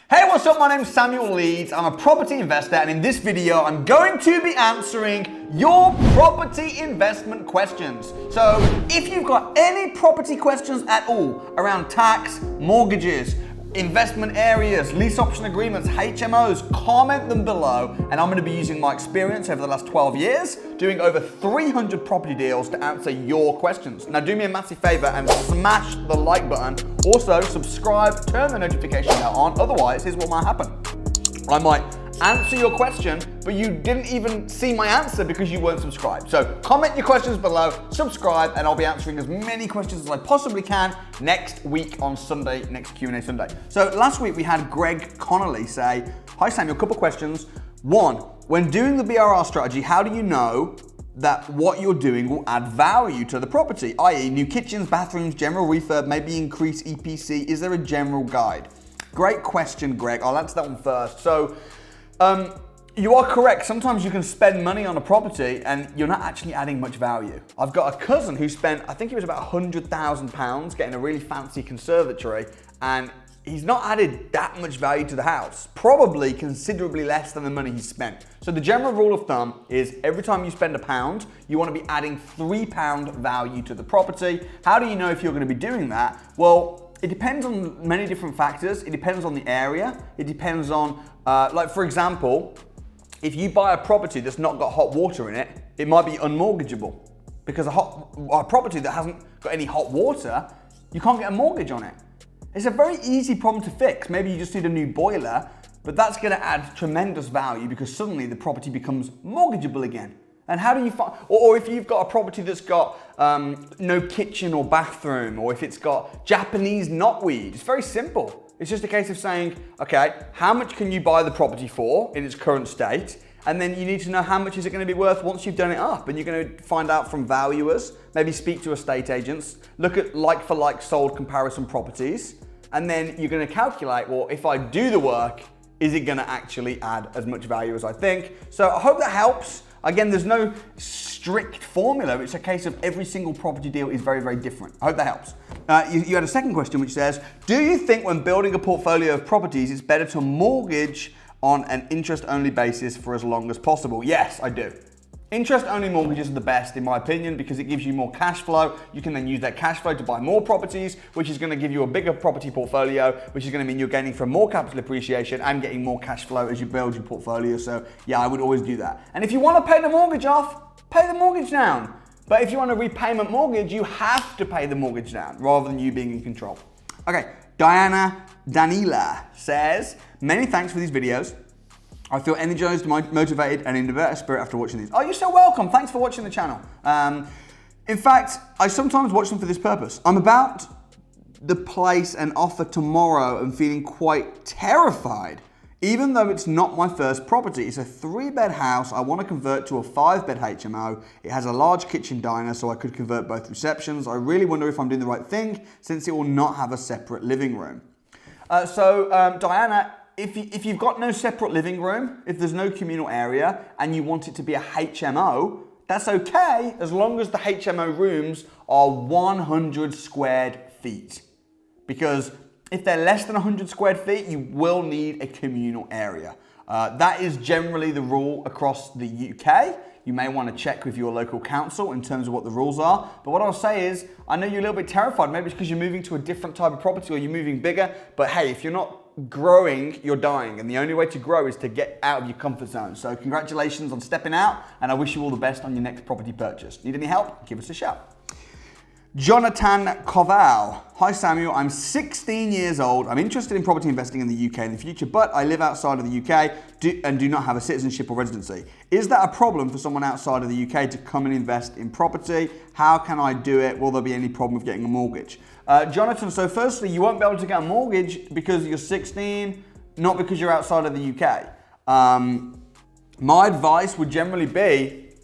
Hey, what's up? My name's Samuel Leeds. I'm a property investor, and in this video, I'm going to be answering your property investment questions. So if you've got any property questions at all around tax, mortgages, investment areas, lease option agreements, HMOs, comment them below, and I'm going to be using my experience over the last 12 years doing over 300 property deals to answer your questions. Now do me a massive favor and smash the like button. Also subscribe, turn the notification bell on, otherwise here's what might happen. I might answer your question, but you didn't even see my answer because you weren't subscribed. So comment your questions below, subscribe, and I'll be answering as many questions as I possibly can next week on Sunday, next Q&A Sunday. So last week we had Greg Connolly say, hi Samuel, a couple questions. One, when doing the BRR strategy, how do you know that what you're doing will add value to the property, i.e. new kitchens, bathrooms, general refurb, maybe increase EPC? Is there a general guide? Great question, Greg. I'll answer that one first. So, you are correct. Sometimes you can spend money on a property and you're not actually adding much value. I've got a cousin who spent, I think it was about £100,000 getting a really fancy conservatory, and he's not added that much value to the house, probably considerably less than the money he spent. So the general rule of thumb is every time you spend £1, you want to be adding £3 value to the property. How do you know if you're going to be doing that? Well, it depends on many different factors. It depends on the area. It depends on, like for example, if you buy a property that's not got hot water in it, it might be unmortgageable, because a property that hasn't got any hot water, you can't get a mortgage on it. It's a very easy problem to fix. Maybe you just need a new boiler, but that's going to add tremendous value because suddenly the property becomes mortgageable again. And how do you find, or if you've got a property that's got no kitchen or bathroom, or if it's got Japanese knotweed, it's very simple. It's just a case of saying, okay, how much can you buy the property for in its current state? And then you need to know how much is it going to be worth once you've done it up. And you're going to find out from valuers, maybe speak to estate agents, look at like-for-like sold comparison properties, and then you're going to calculate, well, if I do the work, is it going to actually add as much value as I think? So I hope that helps. Again, there's no strict formula. It's a case of every single property deal is very, very different. I hope that helps. You had a second question which says, do you think when building a portfolio of properties, it's better to mortgage on an interest-only basis for as long as possible? Yes, I do. Interest-only mortgages are the best in my opinion because it gives you more cash flow. You can then use that cash flow to buy more properties, which is going to give you a bigger property portfolio, which is going to mean you're gaining from more capital appreciation and getting more cash flow as you build your portfolio. So yeah, I would always do that. And if you want to pay the mortgage off, pay the mortgage down. But if you want a repayment mortgage, you have to pay the mortgage down rather than you being in control. Okay, Danila says, many thanks for these videos. I feel energized, motivated, and in a better spirit after watching these. Oh, you're so welcome. Thanks for watching the channel. In fact, I sometimes watch them for this purpose. I'm about to place an offer tomorrow and feeling quite terrified, even though it's not my first property. It's a 3-bed house I want to convert to a 5-bed HMO. It has a large kitchen diner, so I could convert both receptions. I really wonder if I'm doing the right thing, since it will not have a separate living room. Diana, if you've got no separate living room, if there's no communal area, and you want it to be a HMO, that's okay as long as the HMO rooms are 100 square feet. Because if they're less than 100 square feet, you will need a communal area. That is generally the rule across the UK. You may want to check with your local council in terms of what the rules are. But what I'll say is, I know you're a little bit terrified. Maybe it's because you're moving to a different type of property or you're moving bigger. But hey, if you're not growing, you're dying. And the only way to grow is to get out of your comfort zone. So congratulations on stepping out. And I wish you all the best on your next property purchase. Need any help? Give us a shout. Jonathan Koval. Hi Samuel, I'm 16 years old. I'm interested in property investing in the UK in the future, but I live outside of the UK and do not have a citizenship or residency. Is that a problem for someone outside of the UK to come and invest in property? How can I do it? Will there be any problem with getting a mortgage? Jonathan, so firstly, you won't be able to get a mortgage because you're 16, not because you're outside of the UK. My advice would generally be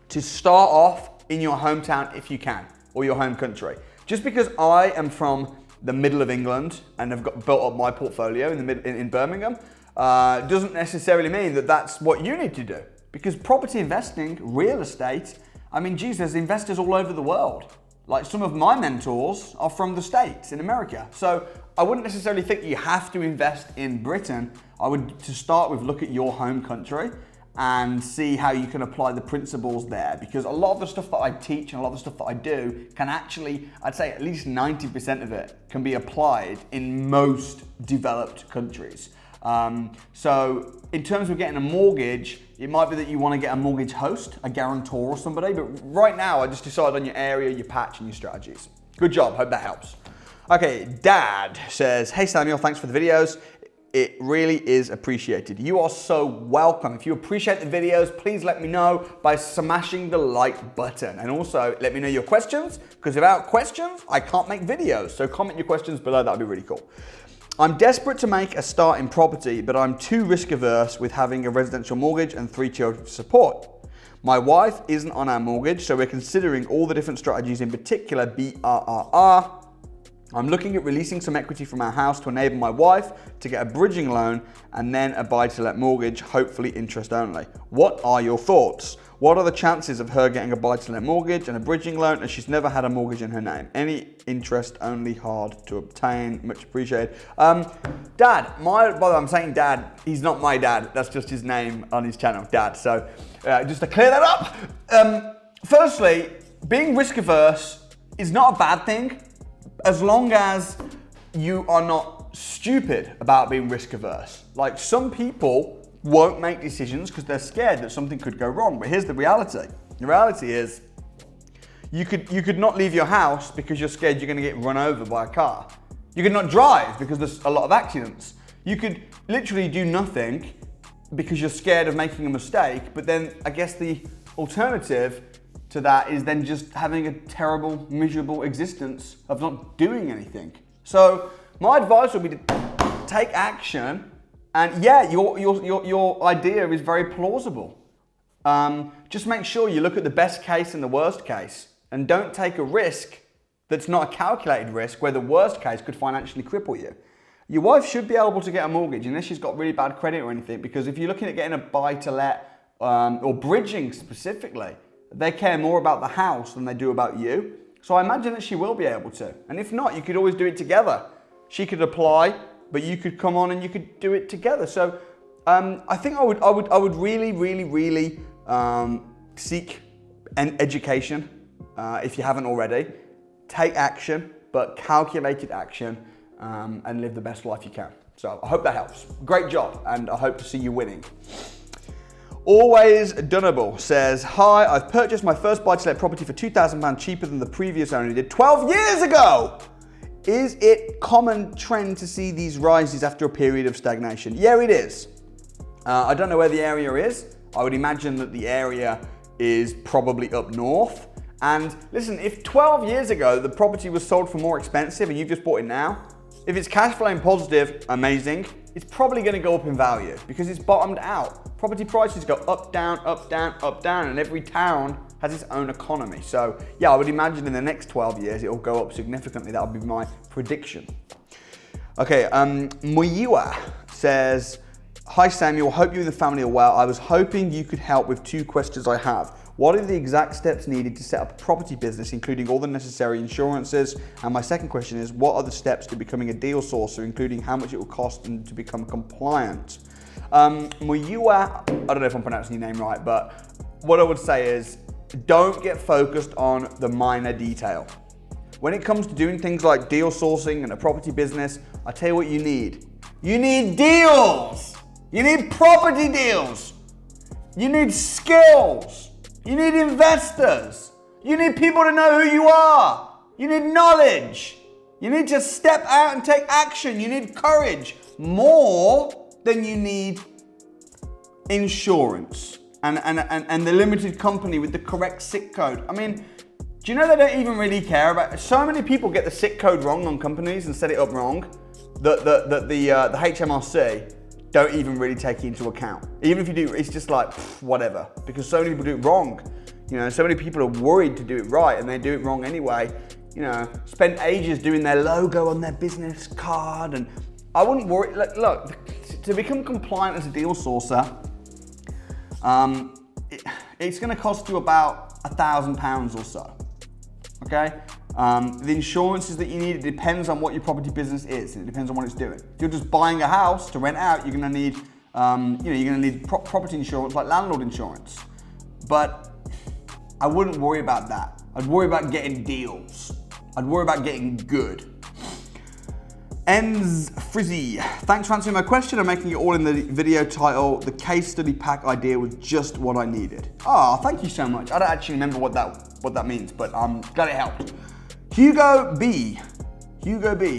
to start off in your hometown if you can, or your home country. Just because I am from the middle of England and have built up my portfolio in Birmingham, doesn't necessarily mean that that's what you need to do. Because property investing, real estate, I mean, geez, there's investors all over the world. Like some of my mentors are from the States in America. So I wouldn't necessarily think you have to invest in Britain. I would, to start with, look at your home country and see how you can apply the principles there, because a lot of the stuff that I teach and a lot of the stuff that I do can actually, I'd say at least 90% of it can be applied in most developed countries. So in terms of getting a mortgage, it might be that you want to get a mortgage host, a guarantor or somebody, but right now I just decide on your area, your patch and your strategies. Good job, hope that helps. Okay, Dad says, hey Samuel, thanks for the videos. It really is appreciated. You are so welcome. If you appreciate the videos, please let me know by smashing the like button. And also let me know your questions, because without questions, I can't make videos. So comment your questions below, that'd be really cool. I'm desperate to make a start in property, but I'm too risk averse with having a residential mortgage and 3 children to support. My wife isn't on our mortgage, so we're considering all the different strategies, in particular BRRR. I'm looking at releasing some equity from our house to enable my wife to get a bridging loan and then a buy-to-let mortgage, hopefully interest only. What are your thoughts? What are the chances of her getting a buy-to-let mortgage and a bridging loan, as she's never had a mortgage in her name? Any interest only, hard to obtain, much appreciated. Dad, by the way, I'm saying Dad, he's not my dad, that's just his name on his channel, Dad. So just to clear that up. Firstly, being risk averse is not a bad thing, as long as you are not stupid about being risk averse. Like, some people won't make decisions because they're scared that something could go wrong. But here's the reality. The reality is you could not leave your house because you're scared you're going to get run over by a car. You could not drive because there's a lot of accidents. You could literally do nothing because you're scared of making a mistake. But then I guess the alternative to that is then just having a terrible, miserable existence of not doing anything. So my advice would be to take action, and yeah, your idea is very plausible. Just make sure you look at the best case and the worst case, and don't take a risk that's not a calculated risk where the worst case could financially cripple you. Your wife should be able to get a mortgage unless she's got really bad credit or anything, because if you're looking at getting a buy-to-let or bridging specifically, they care more about the house than they do about you. So I imagine that she will be able to. And if not, you could always do it together. She could apply, but you could come on and you could do it together. So I think I would really seek an education if you haven't already. Take action, but calculated action, and live the best life you can. So I hope that helps. Great job, and I hope to see you winning. Always Dunnable says, hi, I've purchased my first buy-to-let property for £2,000 cheaper than the previous owner did 12 years ago. Is it common trend to see these rises after a period of stagnation? Yeah, it is. I don't know where the area is. I would imagine that the area is probably up north. And listen, if 12 years ago the property was sold for more expensive and you've just bought it now, if it's cash flowing positive, amazing. It's probably going to go up in value because it's bottomed out. Property prices go up, down, up, down, up, down, and every town has its own economy. So yeah, I would imagine in the next 12 years, it'll go up significantly. That would be my prediction. Okay, Moyua says, hi Samuel, hope you and the family are well. I was hoping you could help with 2 questions I have. What are the exact steps needed to set up a property business, including all the necessary insurances? And my second question is, what are the steps to becoming a deal sourcer, including how much it will cost and to become compliant? Moyua, I don't know if I'm pronouncing your name right, but what I would say is, don't get focused on the minor detail. When it comes to doing things like deal sourcing and a property business, I tell you what you need. You need deals. You need property deals. You need skills. You need investors. You need people to know who you are. You need knowledge. You need to step out and take action. You need courage more than you need insurance and the limited company with the correct SIC code. I mean, do you know they don't even really care about, so many people get the SIC code wrong on companies and set it up wrong that the HMRC don't even really take it into account. Even if you do, it's just like, whatever, because so many people do it wrong. You know, so many people are worried to do it right and they do it wrong anyway. You know, spend ages doing their logo on their business card, and I wouldn't worry. Look, to become compliant as a deal sourcer, it's gonna cost you about £1,000 or so, okay? The insurances that you need, it depends on what your property business is. It depends on what it's doing. If you're just buying a house to rent out, you're going to need, you're going to need property insurance like landlord insurance. But I wouldn't worry about that. I'd worry about getting deals. I'd worry about getting good. Enz Frizzy, thanks for answering my question. I'm making it all in the video title. The case study pack idea was just what I needed. Oh, thank you so much. I don't actually remember what that means, but I'm glad it helped. Hugo B.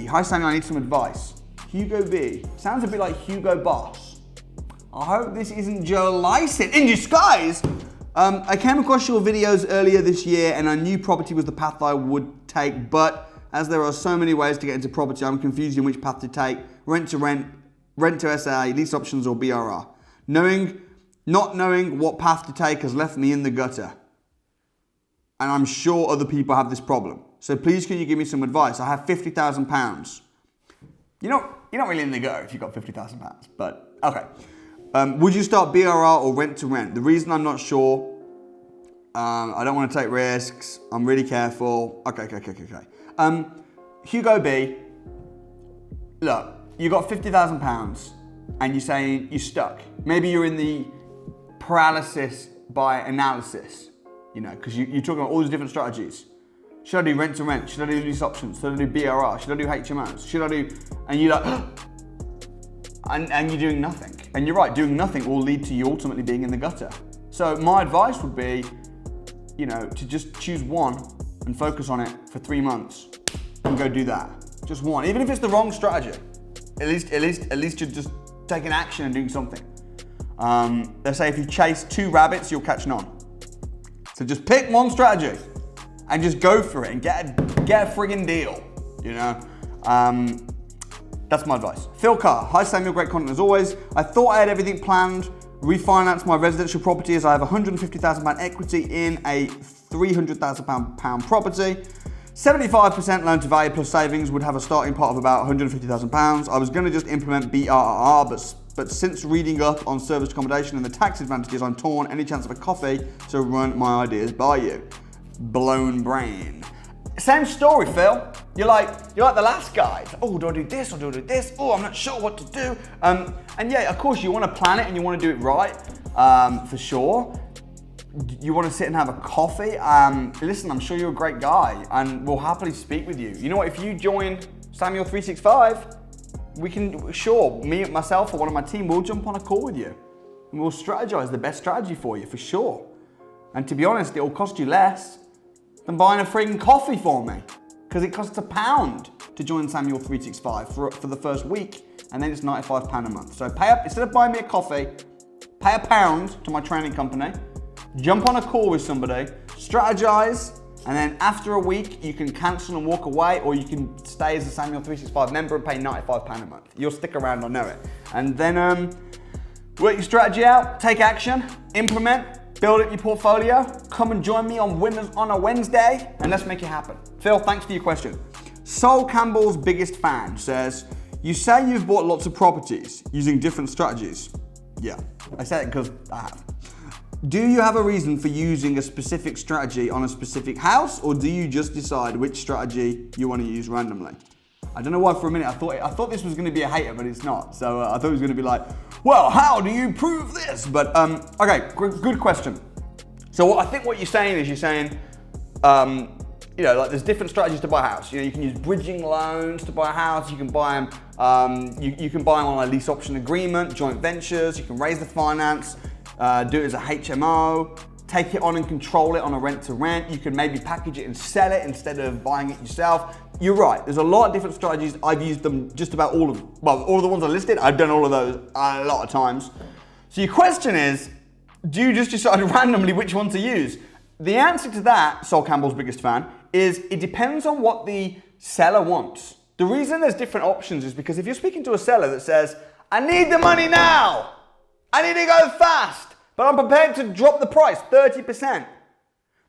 Hi Samuel, I need some advice. Hugo B. Sounds a bit like Hugo Boss. I hope this isn't Joe Lycett in disguise. I came across your videos earlier this year and I knew property was the path I would take, but as there are so many ways to get into property, I'm confused in which path to take. Rent to rent, rent to SA, lease options or BRR. Not knowing what path to take has left me in the gutter. And I'm sure other people have this problem. So please can you give me some advice? I have £50,000. You're not really in the gutter if you've got £50,000, but okay. Would you start BRR or rent to rent? The reason I'm not sure, I don't want to take risks. I'm really careful. Okay. Hugo B, look, you got £50,000 and you're saying you're stuck. Maybe you're in the paralysis by analysis, because you're talking about all these different strategies. Should I do rent to rent? Should I do lease options? Should I do BRR? Should I do HMOs? Should I do, and you're like, and you're doing nothing. And you're right, doing nothing will lead to you ultimately being in the gutter. So my advice would be, to just choose one and focus on it for 3 months and go do that. Just one, even if it's the wrong strategy. At least you're just taking action and doing something. They say if you chase 2 rabbits, you'll catch none. So just pick one strategy and just go for it and get a friggin' deal, That's my advice. Phil Carr, hi Samuel, great content as always. I thought I had everything planned, refinance my residential property as I have £150,000 equity in a £300,000 property. 75% loan to value plus savings would have a starting pot of about £150,000. I was going to just implement BRR, but since reading up on service accommodation and the tax advantages, I'm torn. Any chance of a coffee to run my ideas by you? Blown brain. Same story, Phil. You're like the last guy. Oh, do I do this or do I do this? Oh, I'm not sure what to do. And yeah, of course, you want to plan it and you want to do it right, for sure. You want to sit and have a coffee. Listen, I'm sure you're a great guy and we'll happily speak with you. You know what, if you join Samuel 365, me, myself, or one of my team will jump on a call with you and we'll strategize the best strategy for you, for sure. And to be honest, it'll cost you less than buying a friggin' coffee for me, because it costs £1 to join Samuel 365 for the first week, and then it's £95 a month. So pay up, instead of buying me a coffee, pay £1 to my training company, jump on a call with somebody, strategize, and then after a week, you can cancel and walk away, or you can stay as a Samuel 365 member and pay £95 a month. You'll stick around, I know it. And then work your strategy out, take action, implement, build up your portfolio, come and join me on Winners on a Wednesday, and let's make it happen. Phil, thanks for your question. Sol Campbell's biggest fan says, you say you've bought lots of properties using different strategies. Yeah, I say it because I have. Do you have a reason for using a specific strategy on a specific house, or do you just decide which strategy you want to use randomly? I don't know why for a minute I thought this was going to be a hater, but it's not. So I thought it was going to be like, well, how do you prove this? But okay, good question. So I think what you're saying is like there's different strategies to buy a house. You can use bridging loans to buy a house. You can buy them. You can buy them on a lease option agreement, joint ventures. You can raise the finance, do it as a HMO. Take it on and control it on a rent to rent. You can maybe package it and sell it instead of buying it yourself. You're right, there's a lot of different strategies. I've used them just about all of them. Well, all of the ones I listed, I've done all of those a lot of times. So your question is, do you just decide randomly which one to use? The answer to that, Sol Campbell's biggest fan, is it depends on what the seller wants. The reason there's different options is because if you're speaking to a seller that says, I need the money now, I need to go fast, but I'm prepared to drop the price 30%,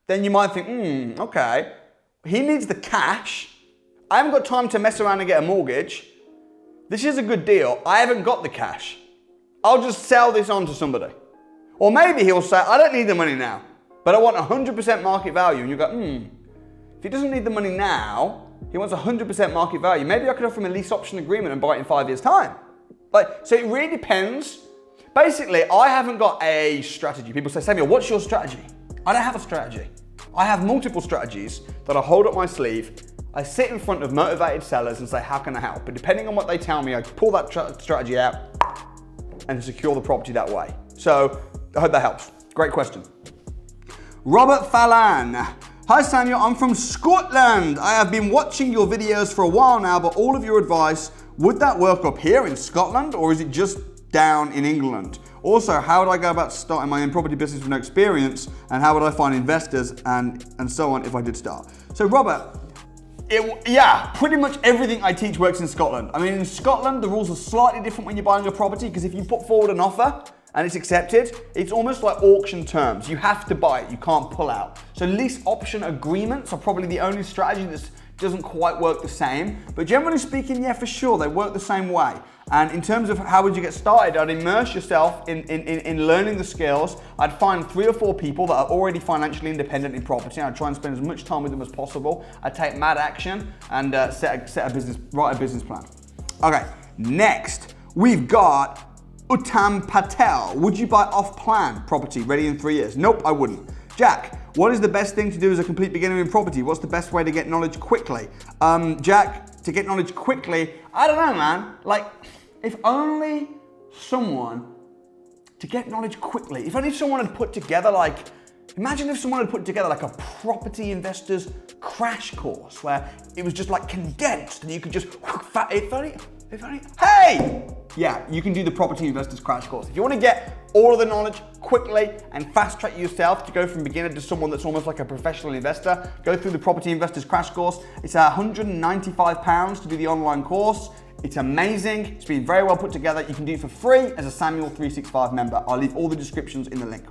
then you might think, okay, he needs the cash. I haven't got time to mess around and get a mortgage. This is a good deal. I haven't got the cash. I'll just sell this on to somebody. Or maybe he'll say, I don't need the money now, but I want 100% market value. And you go, if he doesn't need the money now, he wants 100% market value. Maybe I could offer him a lease option agreement and buy it in 5 years' time. So it really depends. Basically, I haven't got a strategy. People say, Samuel, what's your strategy? I don't have a strategy. I have multiple strategies that I hold up my sleeve. I sit in front of motivated sellers and say, how can I help? But depending on what they tell me, I pull that strategy out and secure the property that way. So I hope that helps. Great question. Robert Fallon. Hi Samuel, I'm from Scotland. I have been watching your videos for a while now, but all of your advice, would that work up here in Scotland or is it just down in England? Also, how would I go about starting my own property business with no experience, and how would I find investors and so on if I did start? So Robert, yeah, pretty much everything I teach works in Scotland. I mean, in Scotland, the rules are slightly different when you're buying a property, because if you put forward an offer and it's accepted, it's almost like auction terms. You have to buy it, you can't pull out. So lease option agreements are probably the only strategy that doesn't quite work the same. But generally speaking, yeah, for sure, they work the same way. And in terms of how would you get started, I'd immerse yourself in learning the skills. I'd find 3 or 4 people that are already financially independent in property. I'd try and spend as much time with them as possible. I'd take mad action and write a business plan. Okay, next, we've got Uttam Patel. Would you buy off-plan property ready in 3 years? Nope, I wouldn't. Jack, what is the best thing to do as a complete beginner in property? What's the best way to get knowledge quickly? Jack, to get knowledge quickly, I don't know, man. Like, if only someone, to get knowledge quickly, if only someone had put together imagine if someone had put together like a property investors crash course where it was just like condensed and you could just, hey! Yeah, you can do the property investors crash course. If you want to get all of the knowledge quickly and fast track yourself to go from beginner to someone that's almost like a professional investor, go through the property investors crash course. It's £195 to do the online course. It's amazing. It's been very well put together. You can do it for free as a Samuel 365 member. I'll leave all the descriptions in the link.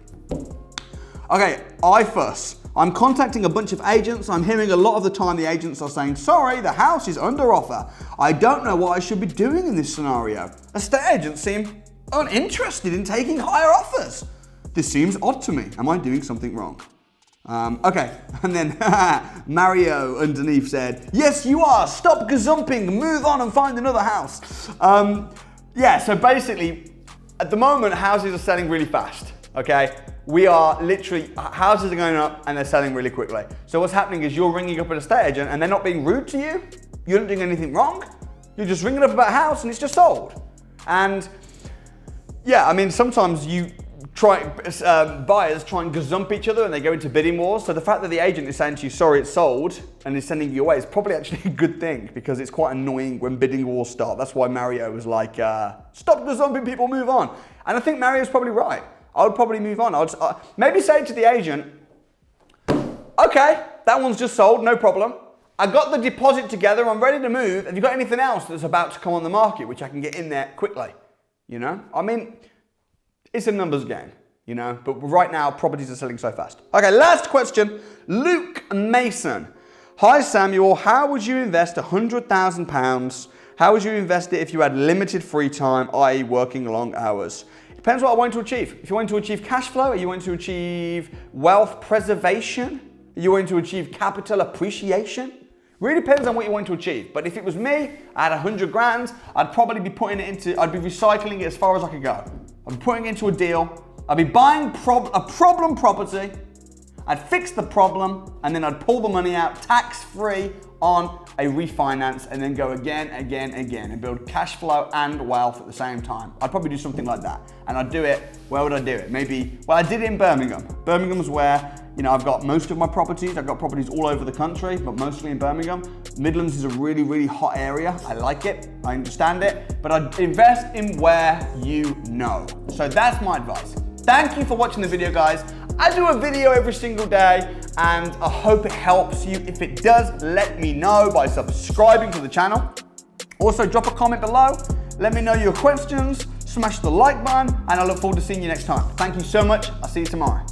Okay, IFUS. I'm contacting a bunch of agents. I'm hearing a lot of the time the agents are saying, sorry, the house is under offer. I don't know what I should be doing in this scenario. Estate agents seem uninterested in taking higher offers. This seems odd to me. Am I doing something wrong? Okay, and then Mario underneath said, yes, you are. Stop gazumping, move on and find another house. Yeah, so basically, at the moment, houses are selling really fast, okay? We are literally, houses are going up and they're selling really quickly. So what's happening is you're ringing up an estate agent and they're not being rude to you. You're not doing anything wrong. You're just ringing up about a house and it's just sold. And yeah, I mean, sometimes buyers try and gazump each other and they go into bidding wars. So the fact that the agent is saying to you, sorry, it's sold, and is sending you away is probably actually a good thing, because it's quite annoying when bidding wars start. That's why Mario was like, stop gazumping people, move on. And I think Mario's probably right. I would probably move on. I'd maybe say to the agent, okay, that one's just sold, no problem. I got the deposit together, I'm ready to move. Have you got anything else that's about to come on the market which I can get in there quickly? You know, I mean, it's a numbers game, you know, but right now properties are selling so fast. Okay, last question, Luke Mason. Hi Samuel, how would you invest £100,000? How would you invest it if you had limited free time, i.e. working long hours? Depends what I want to achieve. If you want to achieve cash flow, are you want to achieve wealth preservation? Are you want to achieve capital appreciation? Really depends on what you want to achieve. But if it was me, I had 100 grand, I'd probably be putting it into, I'd be recycling it as far as I could go. I'd be putting it into a deal, I'd be buying a problem property, I'd fix the problem, and then I'd pull the money out tax-free on a refinance, and then go again, and build cash flow and wealth at the same time. I'd probably do something like that. And I'd do it, where would I do it? Maybe, well, I did it in Birmingham. Birmingham's where, you know, I've got most of my properties. I've got properties all over the country, but mostly in Birmingham. Midlands is a really, really hot area. I like it, I understand it, but I'd invest in where you know. So that's my advice. Thank you for watching the video, guys. I do a video every single day, and I hope it helps you. If it does, let me know by subscribing to the channel. Also, drop a comment below. Let me know your questions. Smash the like button, and I look forward to seeing you next time. Thank you so much. I'll see you tomorrow.